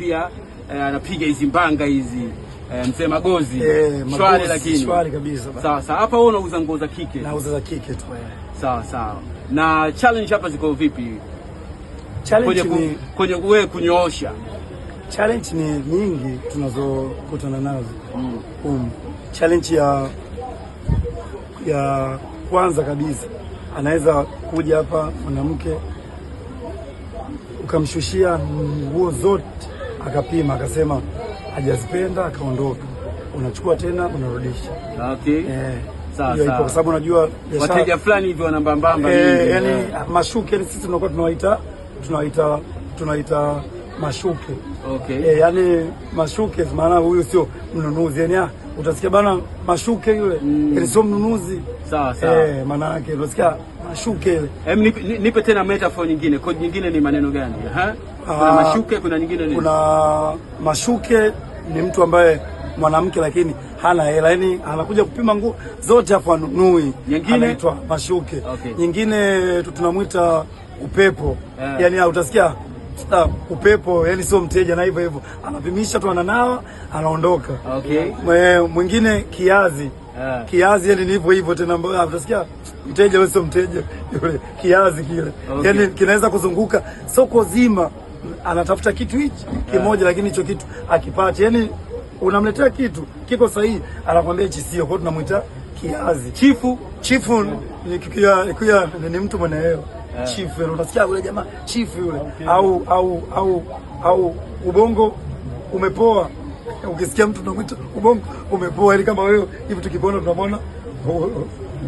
pia anapiga hizi mbanga hizi mzee Magozi shwari, lakini shwari kabisa. Sawa sawa. Hapa wewe unauza nguo za kike? Nauza za kike tu. Sawa sawa. Na challenge hapa ziko vipi? Challenge kwenye wewe kunyoosha. Challenge ni nyingi tunazokutana nazo. Challenge ya kwanza kabisa, anaweza kuja hapa mwanamke ukamshushia nguo zote akapima akasema hajazipenda akaondoka, unachukua tena unarudisha. Okay. Sawa sawa. Kwa sababu unajua wateja fulani hivi wanambambamba yani mashuke, yani sisi tunakuwa tunaita mashuke. Okay. Yani mashuke maana huyu sio mnunuzi, yani utasikia bana mashuke yule yani sio mnunuzi. Sawa sawa. Maana yake unasikia mashuke ile. Nipe tena metaphor nyingine. Code nyingine ni maneno gani? Kuna mashuke, kuna nyingine nini? Kuna mashuke ni mtu ambaye mwanamke lakini hana hela, yani anakuja kupima nguo zote hapo anunui. Nyingine anaitwa mashuke. Okay. Nyingine tunamuita upepo. Yani utasikia upepo, yani sio mteja, na hivyo hivyo anapimisha tu, ananawa anaondoka. Okay. Mwingine kiazi. Kiazi yani ni hivyo hivyo tena, utasikia mteja wewe sio mteja yule, kiazi kile. Okay. Yani kinaweza kuzunguka soko zima anatafuta kitu hichi kimoja, lakini hicho kitu akipata, yani unamletea kitu kiko sahihi anakuambia hichi sio, kwa tunamuita kiazi. Chifu ni mtu mwenye hela. Chifu unasikia yule jamaa chifu yule. Okay. Au ubongo umepoa, ukisikia mtu unamuita ubongo umepoa, ili kama wewe hivi tukipona tunamwona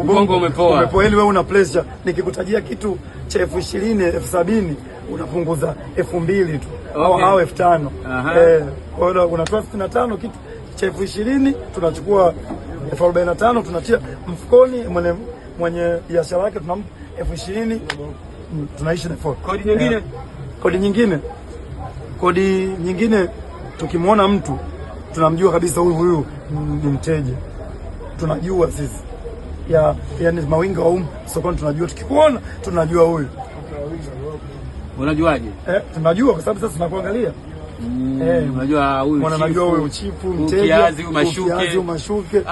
ubongo umepoa. Yani wewe una pressure, nikikutajia kitu cha 20,000 70,000 unapunguza 2,000 tu. Okay. Au 5,000. Kwa unatoa 65 kitu cha 20,000 tunachukua 45 tunatia mfukoni, mwenye biashara yake tunampa 20,000 tunaishi na phone. Kodi nyingine tukimwona mtu tunamjua kabisa huyu ni mteja. Tunajua sisi. Yani mawinga wa sokoni tunajua, tukikuona tunajua huyu. Unajuaje? Tunajua kwa sababu sasa tunakuangalia. Unajua huyu chifu, huyu chifu, mteja, kiazi, mashuke.